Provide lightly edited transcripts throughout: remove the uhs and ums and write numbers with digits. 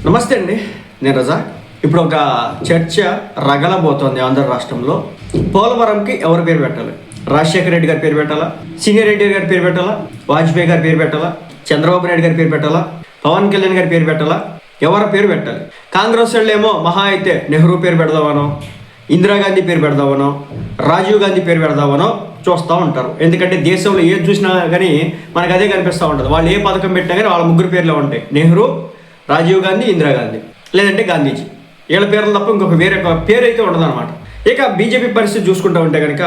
నమస్తే అండి, నేను రజా. ఇప్పుడు ఒక చర్చ రగలబోతోంది ఆంధ్ర రాష్ట్రంలో. పోలవరంకి ఎవరి పేరు పెట్టాలి? రాజశేఖర రెడ్డి గారి పేరు పెట్టాలా? సీనియర్ ఎన్టీఆర్ గారి పేరు పెట్టాలా? వాజ్పేయి గారి పేరు పెట్టాలా? చంద్రబాబు నాయుడు గారి పేరు పెట్టాలా? పవన్ కళ్యాణ్ గారి పేరు పెట్టాలా? ఎవరి పేరు పెట్టాలి? కాంగ్రెస్ వాళ్ళు ఏమో మహా అయితే నెహ్రూ పేరు పెడదామనో, ఇందిరాగాంధీ పేరు పెడదామనో, రాజీవ్ గాంధీ పేరు పెడదామనో చూస్తూ ఉంటారు. ఎందుకంటే దేశంలో ఏది చూసినా కానీ మనకు అదే కనిపిస్తూ ఉంటుంది. వాళ్ళు ఏ పథకం పెట్టినా కానీ వాళ్ళ ముగ్గురు పేర్లే ఉంటాయి: నెహ్రూ, రాజీవ్ గాంధీ, ఇందిరాగాంధీ, లేదంటే గాంధీజీ. వీళ్ళ పేర్లు తప్ప ఇంకొక వేరే పేరు అయితే ఉండదన్నమాట. ఇక బీజేపీ పరిస్థితి చూసుకుంటూ ఉంటే కనుక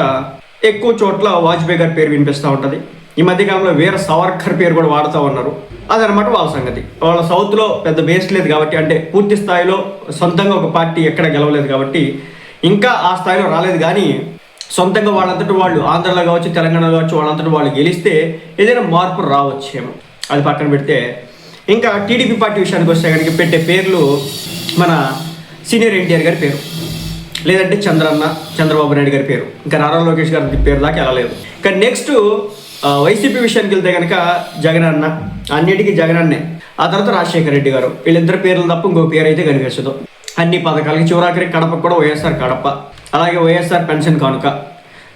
ఎక్కువ చోట్ల వాజ్పేయి గారి పేరు వినిపిస్తూ ఉంటుంది. ఈ మధ్యకాలంలో వీర సావర్కర్ పేరు కూడా వాడుతూ ఉన్నారు. అదనమాట వాళ్ళ సంగతి. వాళ్ళ సౌత్లో పెద్ద బేస్ లేదు కాబట్టి, అంటే పూర్తి స్థాయిలో సొంతంగా ఒక పార్టీ ఎక్కడ గెలవలేదు కాబట్టి ఇంకా ఆ స్థాయిలో రాలేదు. కానీ సొంతంగా వాళ్ళంతటి వాళ్ళు ఆంధ్రలో కావచ్చు, తెలంగాణలో కావచ్చు, వాళ్ళంతటి వాళ్ళు గెలిస్తే ఏదైనా మార్పు రావచ్చేమో. అది పక్కన పెడితే ఇంకా టీడీపీ పార్టీ విషయానికి వస్తే కనుక పెట్టే పేర్లు మన సీనియర్ ఎన్టీఆర్ గారి పేరు, లేదంటే చంద్రబాబు నాయుడు గారి పేరు, ఇంకా నారా లోకేష్ గారి పేరు దాకా వెళ్ళలేదు. కానీ నెక్స్ట్ వైసీపీ విషయానికి వెళ్తే కనుక జగనన్న, అన్నిటికీ జగనన్నే. ఆ తర్వాత రాజశేఖర రెడ్డి గారు. వీళ్ళిద్దరు పేర్లు తప్ప ఇంకో పేరు అయితే కనిపిస్తుంది. అన్ని పథకాలకి చివరాఖరి కడపకు కూడా వైఎస్ఆర్ కడప, అలాగే వైఎస్ఆర్ పెన్షన్ కానుక,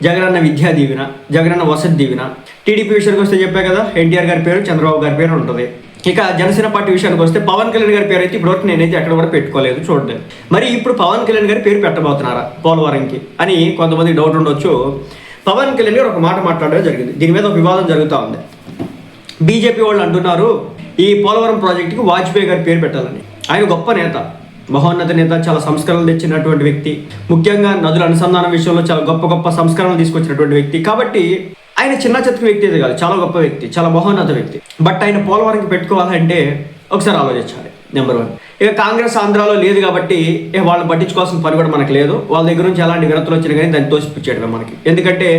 జగనన్న విద్యా దీవెన, జగనన్న వసతి దీవెన. టీడీపీ విషయానికి వస్తే చెప్పే కదా, ఎన్టీఆర్ గారి పేరు, చంద్రబాబు గారి పేరు ఉంటుంది. ఇక జనసేన పార్టీ విషయానికి వస్తే పవన్ కళ్యాణ్ గారి పేరు అయితే ఇప్పటివరకు నేనైతే ఎక్కడ కూడా పెట్టుకోలేదు, చూడలేదు. మరి ఇప్పుడు పవన్ కళ్యాణ్ గారి పేరు పెట్టబోతున్నారా పోలవరంకి అని కొంతమంది డౌట్ ఉండొచ్చు. పవన్ కళ్యాణ్ గారు ఒక మాట మాట్లాడడం జరిగింది. దీని మీద ఒక వివాదం జరుగుతూ ఉంది. బీజేపీ వాళ్ళు అంటున్నారు ఈ పోలవరం ప్రాజెక్టుకి వాజ్పేయి గారి పేరు పెట్టాలని. ఆయన గొప్ప నేత, మహోన్నత నేత, చాలా సంస్కరణలు తెచ్చినటువంటి వ్యక్తి. ముఖ్యంగా నదుల అనుసంధానం విషయంలో చాలా గొప్ప గొప్ప సంస్కరణలు తీసుకొచ్చినటువంటి వ్యక్తి. కాబట్టి ఆయన చిన్న చెత్త వ్యక్తి అయితే కాదు, చాలా గొప్ప వ్యక్తి, చాలా మహోన్నత వ్యక్తి. బట్ ఆయన పోలవరంకి పెట్టుకోవాలంటే ఒకసారి ఆలోచించాలి. నెంబర్ 1. ఇక కాంగ్రెస్ ఆంధ్రాలో లేదు కాబట్టి వాళ్ళని పట్టించుకోవాల్సిన పని కూడా మనకు లేదు. వాళ్ళ దగ్గర నుంచి ఎలాంటి వినతులు వచ్చినా కానీ దాన్ని తోసిపుచ్చేయడమే మనకి. ఎందుకంటే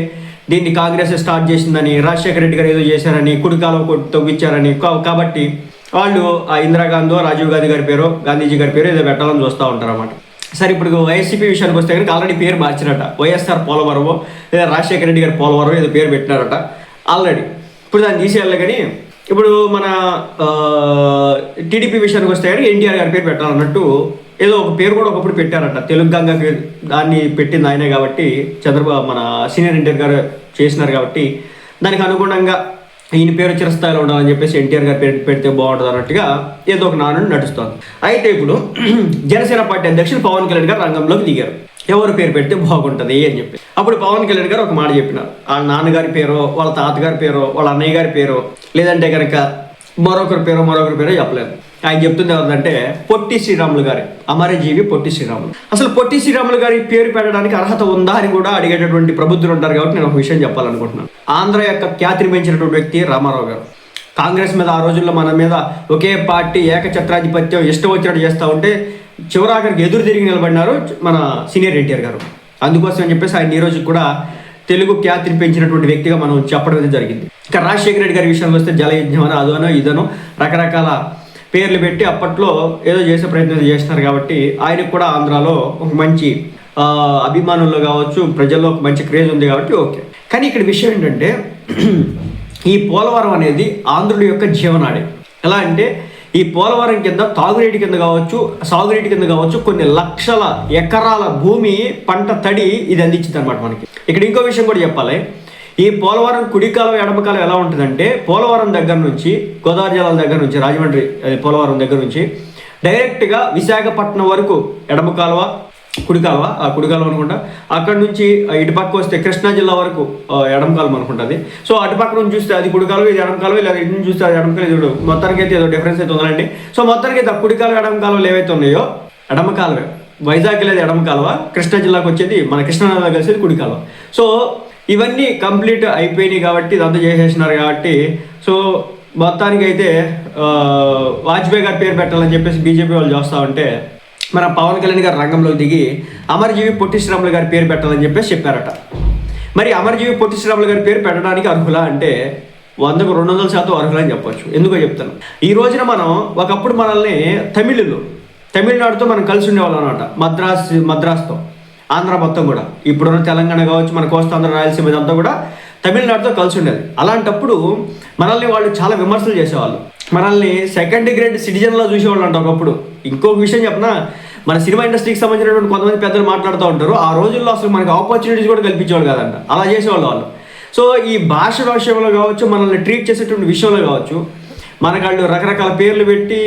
దీన్ని కాంగ్రెస్ స్టార్ట్ చేసిందని, రాజశేఖర రెడ్డి గారు ఏదో చేశారని, కుడికాలో తవ్విచ్చారని. కాబట్టి వాళ్ళు ఆ ఇందిరాగాంధీ, రాజీవ్ గాంధీ గారి పేరు, గాంధీజీ గారి పేరు ఏదో పెట్టాలని చూస్తూ ఉంటారు అన్నమాట. సరే, ఇప్పుడు వైసీపీ విషయానికి వస్తే కనుక ఆల్రెడీ పేరు మార్చినట. వైఎస్ఆర్ పోలవరమో లేదా రాజశేఖర రెడ్డి గారి పోలవరం ఏదో పేరు పెట్టినారట ఆల్రెడీ. ఇప్పుడు దాన్ని తీసేయాలి. కానీ ఇప్పుడు మన టీడీపీ విషయానికి వస్తే కనుక ఎన్టీఆర్ గారి పేరు పెట్టాలన్నట్టు ఏదో ఒక పేరు కూడా ఒకప్పుడు పెట్టారట. తెలుగు గంగకి దాన్ని పెట్టింది ఆయనే కాబట్టి, మన సీనియర్ ఎన్టీఆర్ గారు చేసినారు కాబట్టి దానికి అనుగుణంగా ఈయన పేరు చిరస్థాయిలో ఉండాలని చెప్పేసి ఎన్టీఆర్ గారి పేరు పెడితే బాగుంటుంది అన్నట్టుగా ఏదో ఒక నానుడు నడుస్తుంది. అయితే ఇప్పుడు జనసేన పార్టీ అధ్యక్షులు పవన్ కళ్యాణ్ గారు రంగంలోకి దిగారు. ఎవరు పేరు పెడితే బాగుంటుంది అని చెప్పి. అప్పుడు పవన్ కళ్యాణ్ గారు ఒక మాట చెప్పినారు. వాళ్ళ నాన్నగారి పేరు, వాళ్ళ తాతగారి పేరు, వాళ్ళ అన్నయ్య గారి పేరు, లేదంటే కనుక మరొకరి పేరు చెప్పలేదు. ఆయన చెప్తుంది ఎవరిదంటే పొట్టి శ్రీరాములు గారి, అమరజీవి పొట్టి శ్రీరాములు. అసలు పొట్టి శ్రీరాములు గారి పేరు పెట్టడానికి అర్హత ఉందా అని కూడా అడిగేటటువంటి ప్రబుద్ధులు ఉంటారు. కాబట్టి నేను ఒక విషయం చెప్పాలనుకుంటున్నాను. ఆంధ్ర యొక్క ఖ్యాతిని పెంచినటువంటి వ్యక్తి రామారావు గారు. కాంగ్రెస్ మీద ఆ రోజుల్లో మన మీద ఒకే పార్టీ ఏకఛత్రాధిపత్యం ఇష్టం వచ్చినట్టు చేస్తూ ఉంటే చివరాఖరికి ఎదురు తిరిగి నిలబడినారు మన సీనియర్ ఎన్టీఆర్ గారు. అందుకోసం అని చెప్పేసి ఆయన ఈ రోజు కూడా తెలుగు ఖ్యాతిని పెంచినటువంటి వ్యక్తిగా మనం చెప్పడం అనేది జరిగింది. ఇంకా రాజశేఖర రెడ్డి గారి విషయంలో వస్తే జలయజ్ఞం అని అదనో ఇదనో రకరకాల పేర్లు పెట్టి అప్పట్లో ఏదో చేసే ప్రయత్నం చేస్తున్నారు. కాబట్టి ఆయనకు కూడా ఆంధ్రాలో ఒక మంచి అభిమానుల్లో కావచ్చు, ప్రజల్లో ఒక మంచి క్రేజ్ ఉంది కాబట్టి ఓకే. కానీ ఇక్కడ విషయం ఏంటంటే ఈ పోలవరం అనేది ఆంధ్రుల యొక్క జీవనాడి. ఎలా అంటే ఈ పోలవరం కింద తాగునీటి కింద కావచ్చు, సాగునీటి కింద కావచ్చు, కొన్ని లక్షల ఎకరాల భూమి పంట తడి ఇది అందించింది అనమాట మనకి. ఇక్కడ ఇంకో విషయం కూడా చెప్పాలి. ఈ పోలవరం కుడికాలం ఎడమకాలం ఎలా ఉంటుందంటే పోలవరం దగ్గర నుంచి, గోదావరి జిల్లాల దగ్గర నుంచి, రాజమండ్రి పోలవరం దగ్గర నుంచి డైరెక్ట్గా విశాఖపట్నం వరకు ఎడమ కాలువ, కుడికాలువ, ఆ కుడికాలువ అనుకుంటా. అక్కడ నుంచి ఇటుపక్క వస్తే కృష్ణా జిల్లా వరకు ఎడమ కాలువ అనుకుంటుంది. సో అటుపక్క నుంచి చూస్తే అది కుడికాలువ, ఇది ఎడమ కాలువ, లేదా ఇటు నుంచి చూస్తే అది ఎడమ కాలువ. ఇది మొత్తానికి అయితే ఏదో డిఫరెన్స్ అయితే ఉందండి. సో మొత్తానికి అయితే కుడికాలువ ఎడమ కాలువలు ఏవైతే ఉన్నాయో ఎడమ కాలువే. వైజాగ్ లేదు ఎడమ కాలువ, కృష్ణా జిల్లాకు వచ్చేది మన కృష్ణానదిలో కలిసేది కుడికాలువ. సో ఇవన్నీ కంప్లీట్ అయిపోయినాయి కాబట్టి ఇదంతా చేసేసినారు కాబట్టి సో మొత్తానికి అయితే వాజ్పేయి గారి పేరు పెట్టాలని చెప్పేసి బీజేపీ వాళ్ళు చేస్తూ ఉంటే మన పవన్ కళ్యాణ్ గారు రంగంలోకి దిగి అమరజీవి పొట్టి శ్రీరాములు గారి పేరు పెట్టాలని చెప్పేసి చెప్పారట. మరి అమరజీవి పొట్టి శ్రీరాములు గారి పేరు పెట్టడానికి అర్హులా అంటే 100కు 200% అర్హులు అని చెప్పొచ్చు. ఎందుకో చెప్తాను. ఈ రోజున మనం ఒకప్పుడు మనల్ని తమిళనాడుతో మనం కలిసి ఉండేవాళ్ళం అనమాట. మద్రాస్తో. ఆంధ్ర మొత్తం కూడా, ఇప్పుడున్న తెలంగాణ కావచ్చు, మన కోస్తాంధ్ర, రాయలసీమ ఇదంతా కూడా తమిళనాడుతో కలిసి ఉండేది. అలాంటప్పుడు మనల్ని వాళ్ళు చాలా విమర్శలు చేసేవాళ్ళు, మనల్ని సెకండ్ గ్రేడ్ సిటిజన్లో చూసేవాళ్ళు అంట ఒకప్పుడు. ఇంకొక విషయం చెప్పిన, మన సినిమా ఇండస్ట్రీకి సంబంధించినటువంటి కొంతమంది పెద్దలు మాట్లాడుతూ ఉంటారు, ఆ రోజుల్లో అసలు మనకి ఆపర్చునిటీస్ కూడా కల్పించేవాళ్ళు కాదంట, అలా చేసేవాళ్ళు వాళ్ళు. సో ఈ భాష విషయంలో కావచ్చు, మనల్ని ట్రీట్ చేసేటువంటి విషయంలో కావచ్చు, మనకు వాళ్ళు రకరకాల పేర్లు పెట్టి,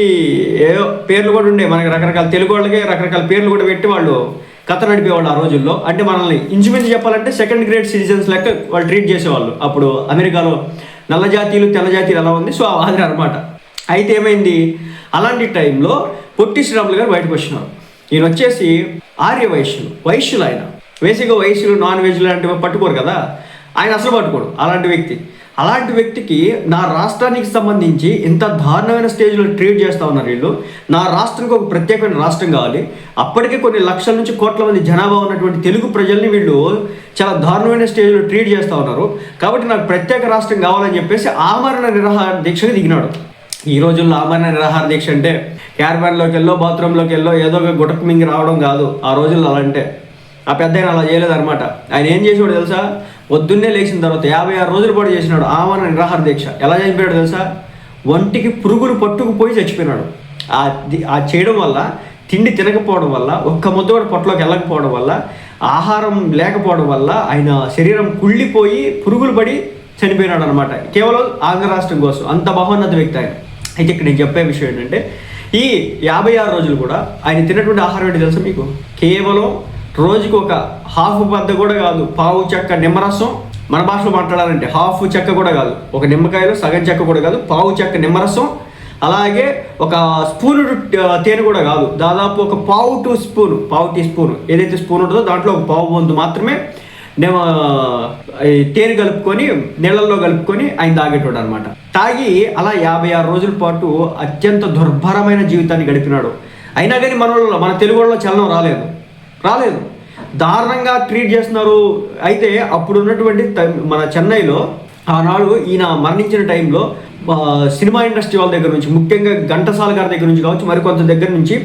ఏదో పేర్లు కూడా ఉండే మనకి, రకరకాల తెలుగు వాళ్ళకి రకరకాల పేర్లు కూడా పెట్టి వాళ్ళు కథ నడిపేవాళ్ళు ఆ రోజుల్లో. అంటే మనల్ని ఇంచుమించు చెప్పాలంటే సెకండ్ గ్రేడ్ సిటిజన్స్ లెక్క వాళ్ళు ట్రీట్ చేసేవాళ్ళు. అప్పుడు అమెరికాలో నల్ల జాతీయులు తెల్ల జాతీయులు ఎలా ఉంది, సో అది అనమాట. అయితే ఏమైంది, అలాంటి టైంలో పొట్టి శ్రీరాములు గారు బయటకు వచ్చినారు. ఈయన వచ్చేసి ఆర్య వైశ్యులు ఆయన. బేసిక్గా వైశ్యులు నాన్ వెజ్ లాంటివి పట్టుకోరు కదా, ఆయన అసలు పట్టుకోడు అలాంటి వ్యక్తికి నా రాష్ట్రానికి సంబంధించి ఇంత దారుణమైన స్టేజ్లో ట్రీట్ చేస్తూ ఉన్నారు వీళ్ళు. నా రాష్ట్రానికి ఒక ప్రత్యేకమైన రాష్ట్రం కావాలి, అప్పటికే కొన్ని లక్షల నుంచి కోట్ల మంది జనాభా ఉన్నటువంటి తెలుగు ప్రజల్ని వీళ్ళు చాలా దారుణమైన స్టేజ్లో ట్రీట్ చేస్తూ ఉన్నారు, కాబట్టి నాకు ప్రత్యేక రాష్ట్రం కావాలని చెప్పేసి ఆమరణ నిరాహార దీక్షకు దిగినాడు. ఈ రోజుల్లో ఆమరణ నిరాహార దీక్ష అంటే క్యారవాన్లోకి వెళ్ళో బాత్రూంలోకి వెళ్ళో ఏదో ఒక గుటకు మింగి రావడం కాదు. ఆ రోజుల్లో అలా అంటే ఆ పెద్ద ఆయన అలా చేయలేదన్నమాట. ఆయన ఏం చేసేవాడు తెలుసా, పొద్దున్నే లేచిన తర్వాత 56 రోజుల పాటు చేసినాడు ఆమరణ నిరాహార దీక్ష. ఎలా చనిపోయాడు తెలుసా, ఒంటికి పురుగులు పట్టుకుపోయి చచ్చిపోయినాడు. ఆ చేయడం వల్ల, తిండి తినకపోవడం వల్ల, ఒక్క ముద్ద కూడా పొట్టలోకి వెళ్ళకపోవడం వల్ల, ఆహారం లేకపోవడం వల్ల ఆయన శరీరం కుళ్ళిపోయి పురుగులు పడి చనిపోయినాడు అనమాట, కేవలం ఆంధ్ర రాష్ట్రం కోసం. అంత మహోన్నత వ్యక్తి ఆయన. అయితే ఇక్కడ నేను చెప్పే విషయం ఏంటంటే, ఈ 56 రోజులు కూడా ఆయన తిన్నటువంటి ఆహారం ఏంటి తెలుసా మీకు, కేవలం రోజుకి ఒక హాఫ్ బద్ద కూడా కాదు, పావు చెక్క నిమ్మరసం, మన భాషలో మాట్లాడాలంటే హాఫ్ చెక్క కూడా కాదు, ఒక నిమ్మకాయలో సగం చెక్క కూడా కాదు, పావు చెక్క నిమ్మరసం, అలాగే ఒక స్పూను తేనె కూడా కాదు, దాదాపు ఒక పావు టీ స్పూన్ ఏదైతే స్పూన్ ఉంటుందో దాంట్లో ఒక పావు వంతు మాత్రమే తేనె కలుపుకొని నీళ్ళల్లో కలుపుకొని ఆయన తాగేటోడు అనమాట. తాగి అలా 56 రోజుల పాటు అత్యంత దుర్భరమైన జీవితాన్ని గడిపినాడు. అయినా కానీ మన తెలుగు వాళ్ళలో చలనం రాలేదు, దారుణంగా ట్రీట్ చేస్తున్నారు. అయితే అప్పుడు ఉన్నటువంటి మన చెన్నైలో ఆనాడు ఈయన మరణించిన టైంలో సినిమా ఇండస్ట్రీ వాళ్ళ దగ్గర నుంచి, ముఖ్యంగా ఘంటసాల గారి దగ్గర నుంచి కావచ్చు, మరికొంత దగ్గర నుంచి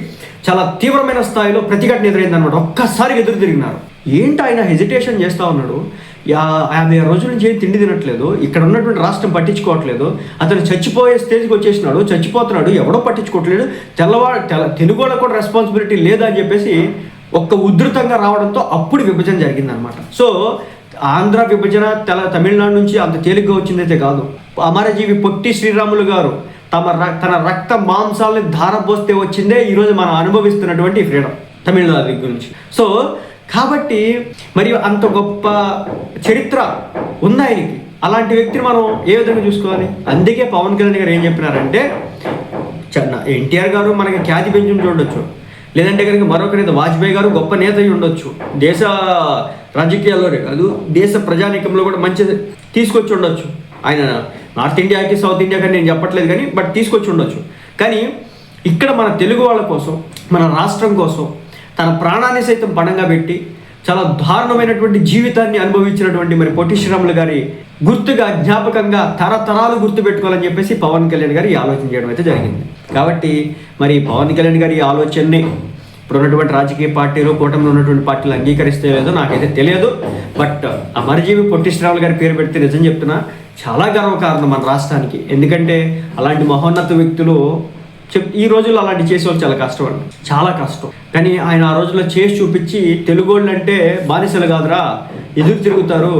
చాలా తీవ్రమైన స్థాయిలో ప్రతిఘటన ఎదురైంది అనమాట. ఒక్కసారి ఎదురు తిరిగినారు. ఏంటి ఆయన హెజిటేషన్ చేస్తూ ఉన్నాడు, 50 రోజుల నుంచి ఏం తిండి తినట్లేదు, ఇక్కడ ఉన్నటువంటి రాష్ట్రం పట్టించుకోవట్లేదు, అతను చచ్చిపోయే స్టేజ్కి వచ్చేసినాడు, చచ్చిపోతున్నాడు, ఎవడో పట్టించుకోవట్లేదు, తెలుగు వాళ్ళకు కూడా రెస్పాన్సిబిలిటీ లేదా అని చెప్పేసి ఒక్క ఉధృతంగా రావడంతో అప్పుడు విభజన జరిగిందనమాట. సో ఆంధ్ర విభజన తమిళనాడు నుంచి అంత తేలిగ్గా వచ్చిందైతే కాదు. అమరజీవి పొట్టి శ్రీరాములు గారు తన రక్త మాంసాలని ధారపోస్తే వచ్చిందే ఈరోజు మనం అనుభవిస్తున్నటువంటి ఫ్రీడమ్ తమిళనాడు దగ్గర నుంచి. సో కాబట్టి మరి అంత గొప్ప చరిత్ర ఉంది ఆయనకి. అలాంటి వ్యక్తిని మనం ఏ విధంగా చూసుకోవాలి? అందుకే పవన్ కళ్యాణ్ గారు ఏం చెప్పినారంటే, ఎన్టీఆర్ గారు మనకి ఖ్యాతి పెంచుని చూడొచ్చు, లేదంటే కనుక మరొక నేత వాజ్పేయి గారు గొప్ప నేత అయి ఉండొచ్చు, దేశ రాజకీయాల్లోనే కాదు దేశ ప్రజానీకంలో కూడా మంచి తీసుకొచ్చి ఉండొచ్చు. ఆయన నార్త్ ఇండియాకి సౌత్ ఇండియాకి నేను చెప్పట్లేదు కానీ బట్ తీసుకొచ్చి ఉండొచ్చు. కానీ ఇక్కడ మన తెలుగు వాళ్ళ కోసం, మన రాష్ట్రం కోసం తన ప్రాణాన్ని సైతం పణంగా పెట్టి చాలా దారుణమైనటువంటి జీవితాన్ని అనుభవించినటువంటి మరి పొట్టి శ్రీరాములు గారి గుర్తుగా, జ్ఞాపకంగా తరతరాలు గుర్తుపెట్టుకోవాలని చెప్పేసి పవన్ కళ్యాణ్ గారు ఈ ఆలోచన చేయడం అయితే జరిగింది. కాబట్టి మరి పవన్ కళ్యాణ్ గారి ఈ ఆలోచనని ఇప్పుడు ఉన్నటువంటి రాజకీయ పార్టీలు, కూటమిలో ఉన్నటువంటి పార్టీలు అంగీకరిస్తే లేదో నాకైతే తెలియదు. బట్ అమరజీవి పొట్టి శ్రీరాములు గారి పేరు పెడితే నిజం చెప్తున్నా చాలా గర్వకారణం మన రాష్ట్రానికి. ఎందుకంటే అలాంటి మహోన్నత వ్యక్తులు ఈ రోజుల్లో అలాంటి చేసేవాళ్ళు చాలా కష్టం అండి, చాలా కష్టం. కానీ ఆయన ఆ రోజుల్లో చేసి చూపించి తెలుగు వాళ్ళు అంటే బానిసలు కాదురా, ఎదురు తిరుగుతారు,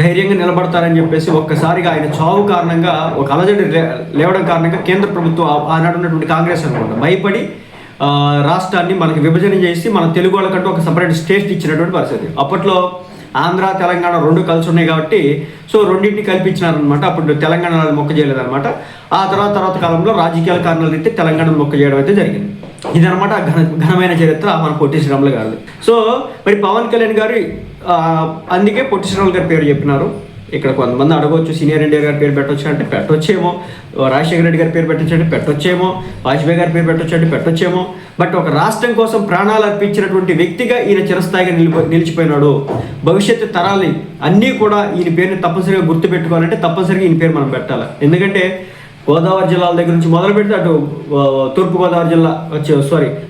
ధైర్యంగా నిలబడతారని చెప్పేసి ఒక్కసారిగా ఆయన చావు కారణంగా, ఒక అలజడి లేవడం కారణంగా కేంద్ర ప్రభుత్వం ఆనాడు ఉన్నటువంటి కాంగ్రెస్ అనుకుంటా భయపడి రాష్ట్రాన్ని మనకి విభజన చేసి మన తెలుగు వాళ్ళకంటూ ఒక సపరేట్ స్టేట్ ఇచ్చినటువంటి పరిస్థితి. అప్పట్లో ఆంధ్ర తెలంగాణ రెండు కలిసి ఉన్నాయి కాబట్టి సో రెండింటిని కల్పించినారనమాట. అప్పుడు తెలంగాణలో మొక్క చేయలేదన్నమాట. ఆ తర్వాత కాలంలో రాజకీయాల కారణాలు అయితే తెలంగాణలో మొక్క చేయడం అయితే జరిగింది. ఇదనమాట ఘనమైన చరిత్ర మన పొట్టి శ్రీరాములు గారిది. సో మరి పవన్ కళ్యాణ్ గారు అందుకే పొట్టి శ్రీరాములు గారి పేరు చెప్పినారు. ఇక్కడ కొంతమంది అడగవచ్చు, సీనియర్ ఎన్టీఆర్ గారి పేరు పెట్టొచ్చు అంటే పెట్టొచ్చేమో, రాజశేఖర రెడ్డి గారి పేరు పెట్టొచ్చు అంటే పెట్టొచ్చేమో, వాజ్పేయి గారి పేరు పెట్టొచ్చు అంటే పెట్టొచ్చేమో. బట్ ఒక రాష్ట్రం కోసం ప్రాణాలు అర్పించినటువంటి వ్యక్తిగా ఈయన చిరస్థాయిగా నిలిచిపోయినాడు. భవిష్యత్తు తరాలు అన్నీ కూడా ఈయన పేరుని తప్పనిసరిగా గుర్తుపెట్టుకోవాలంటే తప్పనిసరిగా ఈయన పేరు మనం పెట్టాలి. ఎందుకంటే గోదావరి జిల్లాల దగ్గర నుంచి మొదలు పెడితే అటు తూర్పుగోదావరి జిల్లా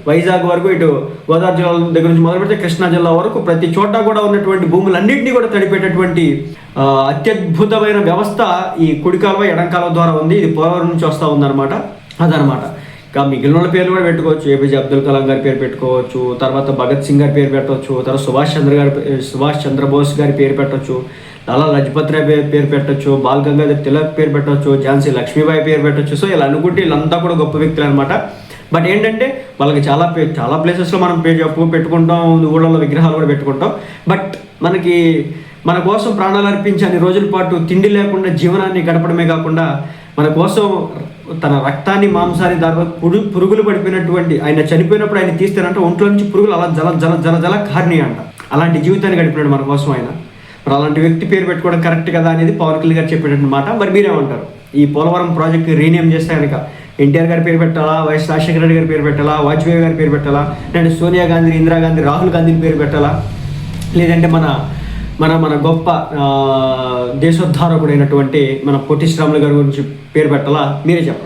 వైజాగ్ వరకు, ఇటు గోదావరి జిల్లా దగ్గర నుంచి మొదలు పెడితే కృష్ణా జిల్లా వరకు ప్రతి చోట కూడా ఉన్నటువంటి భూములన్నింటినీ కూడా తడిపేటటువంటి అత్యద్భుతమైన వ్యవస్థ ఈ కుడి కాలువ ఎడం కాలువ ద్వారా ఉంది. ఇది పోలవరం నుంచి వస్తూ ఉందన్నమాట. అదనమాట. ఇంకా మిగిలిన వాళ్ళ పేర్లు కూడా పెట్టుకోవచ్చు. ఏపీజే అబ్దుల్ కలాం గారి పేరు పెట్టుకోవచ్చు, తర్వాత భగత్ సింగ్ గారి పేరు పెట్టవచ్చు, తర్వాత సుభాష్ చంద్రబోస్ గారి పేరు పెట్టవచ్చు, లాలా లజపత్ రాయ్ పేరు పెట్టవచ్చు, బాల్ గంగాధర్ తిలక్ పేరు పెట్టవచ్చు, ఝాన్సీ లక్ష్మీబాయి పేరు పెట్టవచ్చు. సో ఇలా అనుకుంటే వీళ్ళంతా కూడా గొప్ప వ్యక్తులు అనమాట. బట్ ఏంటంటే వాళ్ళకి చాలా ప్లేసెస్లో మనం పెట్టుకుంటాం, ఊళ్ళలో విగ్రహాలు కూడా పెట్టుకుంటాం. బట్ మన కోసం ప్రాణాలు అర్పించి అన్ని రోజుల పాటు తిండి లేకుండా జీవనాన్ని గడపడమే కాకుండా మన కోసం తన రక్తాన్ని మాంసాన్ని దాని పురుగులు పడిపోయినటువంటి ఆయన చనిపోయినప్పుడు ఆయన తీస్తేనంటే ఒంట్లో నుంచి పురుగులు అలా జల కారిని అంట. అలాంటి జీవితాన్ని గడిపినాడు మన కోసం ఆయన. మరి అలాంటి వ్యక్తి పేరు పెట్టుకోవడం కరెక్ట్ కదా అనేది పవన్ కళ్యాణ్ గారు చెప్పేటటువంటి మాట. మరి మీరేమంటారు? ఈ పోలవరం ప్రాజెక్ట్ రీనేమ్ చేస్తే కనుక ఎన్టీఆర్ గారి పేరు పెట్టాలా, వైఎస్ రాజశేఖర రెడ్డి గారి పేరు పెట్టాలా, వాజ్పేయి గారి పేరు పెట్టాలా, లేదంటే సోనియా గాంధీ, ఇందిరాగాంధీ, రాహుల్ గాంధీని పేరు పెట్టాలా, లేదంటే మన గొప్ప దేశోద్ధారకుడైనటువంటి మన పొట్టి శ్రీరాములు గారి గురించి పేరు పెట్టాలా? మీరే చెప్పండి.